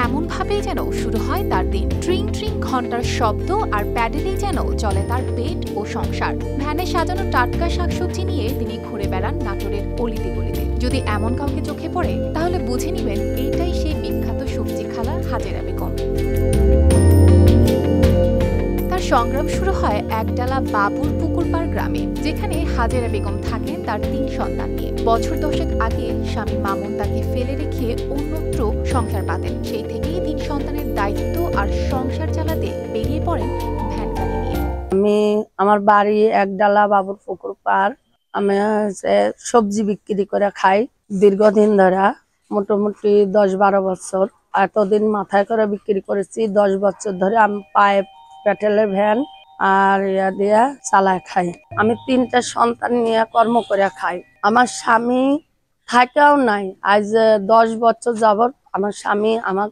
এমন ভাবেই যেন শুরু হয় তার দিন। ট্রিং ট্রিং ঘন্টার শব্দ আর প্যাডেলেই যেন চলে তার পেট ও সংসার। ভ্যানে সাজানো টাটকা শাকসবজি নিয়ে তিনি ঘুরে বেড়ান নাটোরের অলিতে গলিতে। যদি এমন কাউকে চোখে পড়ে তাহলে বুঝে নিবেন এইটাই সেই বিখ্যাত সবজি খালা হাজেরা বেগম। তার সংগ্রাম শুরু হয় একডালা বাবুর পুকুরপাড় গ্রামে, যেখানে হাজেরা বেগম থাকেন তার ৩ সন্তান নিয়ে। বছর 10 আগে স্বামী মামুন তাকে ফেলে রেখে অন্যত্র সংসার পাতেন। সেই থেকেই ৩ সন্তানের দায়িত্ব আর সংসার চালাতে বেরিয়ে পড়েন ভ্যান গাড়ি নিয়ে। আমি আমার বাড়ি একডালা বাবুর পুকুরপাড়। আমি সবজি বিক্রি করে খাই দীর্ঘদিন ধরে, মোটামুটি 10-12 বছর। এতদিন মাথায় করে বিক্রি করেছি। 10 বছর ধরে আমি পায়ে পেটেলের ভ্যান আর ইয়া দিয়া চালায় খাই। আমি 3টা সন্তান নিয়ে কর্ম করে খাই। আমার স্বামী থাকেও নাই। আজ 10 বছর যাবত আমার স্বামী আমার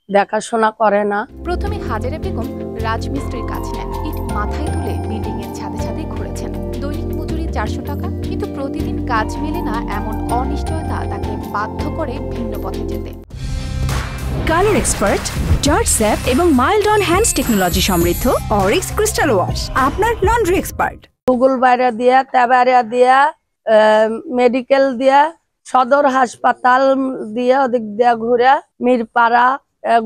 দেখাশোনা করে না। প্রথমে হাজেরা বেগম রাজমিস্ত্রির কাজ নেন। ইট মাথায় তুলে বিল্ডিং এর ছাদে ছাদে ঘুরেছেন। দৈনিক মজুরি 400 টাকা, কিন্তু প্রতিদিন কাজ মেলে না এমন অনিশ্চয়তা তাকে বাধ্য করে ভিন্ন পথে যেতে। কালার এক্সপার্ট, জর্জ স্যাপ এবং মাইল্ড অন হ্যান্ডস টেকনোলজি সমৃদ্ধ অরিক্স ক্রিস্টাল ওয়াশ আপনার লন্ড্রি এক্সপার্ট। গুগল বাইরে দিয়া, তেবারিয়া দিয়া, মেডিকেল দিয়া, সদর হাসপাতাল দিয়া, ওদিক দিয়া ঘুরে মিরপাড়া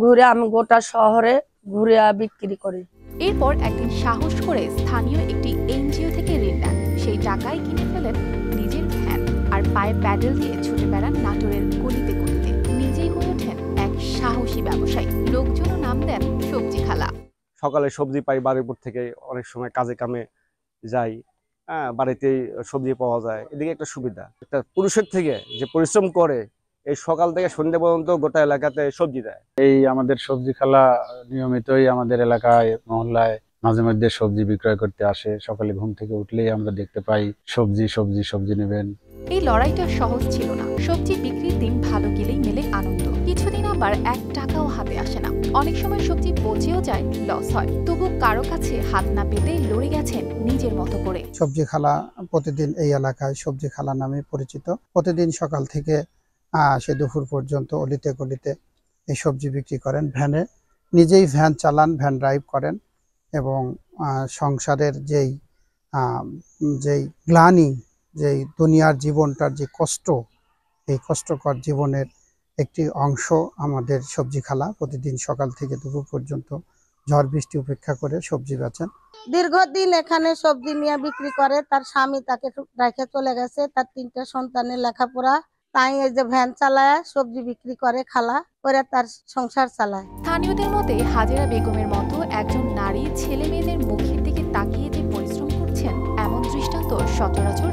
ঘুরে আমি গোটা শহরে ঘুরে বিক্রি করি। এরপর একদিন সাহস করে স্থানীয় একটি এনজিও থেকে ঋণ নেন। সেই টাকায় কিনে ফেলেন নিজের ভ্যান আর পায়ে প্যাডেল দিয়ে ছুটে বেড়ান নাটোরের গলিতে গলিতে। নিজেই হয়ে ওঠেন এক সাহসী ব্যবসায়ী। লোকজনও নাম দেন সবজি খালা। সকালে সবজি পাই বাড়িপুর থেকে, অনেক সময় কাজে কামে যাই, বাড়িতেই সবজি পাওয়া যায়। এদিকে একটা সুবিধা, একটা পুরুষের থেকে যে পরিশ্রম করে এই সকাল থেকে সন্ধ্যা পর্যন্ত গোটা এলাকাতে সবজি দেয়। এই আমাদের সবজি খালা নিয়মিতই আমাদের এলাকায় মহল্লায় মাঝে মধ্যে সবজি বিক্রয় করতে আসে। সকালে ঘুম থেকে উঠলেই আমরা দেখতে পাই সবজি সবজি সবজি নেবেন। এই লড়াইটা সহজ ছিল না। সবজি বিক্রির দিন ভালো গেলেই মেলে আনন্দ, কিছুদিন আবার 1 টাকাও হাতে আসে না। অনেক সময় সবজি পচেও যায়, লস হয়। তবু কারো কাছে হাত না পেতে লড়ে গেছেন নিজের মতো করে। সবজি খালা প্রতিদিন এই এলাকায় সবজি খালা নামে পরিচিত। প্রতিদিন সকাল থেকে সে দুপুর পর্যন্ত অলিতে গলিতে এই সবজি বিক্রি করেন। ভ্যানে নিজেই ভ্যান চালান, ভ্যান ড্রাইভ করেন এবং সংসারের যেই গ্লানি, যেই দুনিয়ার জীবনটার যে কষ্ট, এই কষ্টকর জীবনের একটি অংশ আমাদের সবজি খালা প্রতিদিন সকাল থেকে দুপুর পর্যন্ত ঝড় বৃষ্টি উপেক্ষা করে সবজি বেচেন। দীর্ঘদিন এখানে সবজি নিয়ে বিক্রি করে। তার স্বামী তাকে রেখে চলে গেছে। তার 3টা সন্তানের লেখাপড়া, তাই এই যে ভ্যান চালায় সবজি বিক্রি করে খালা, করে তার সংসার চালায়। স্থানীয়দের মতে হাজেরা বেগমের মতো একজন নারী ছেলে মেয়েদের মুখের দিকে তাকিয়ে যে পরিশ্রম করছেন, এমন দৃষ্টান্ত সচরাচর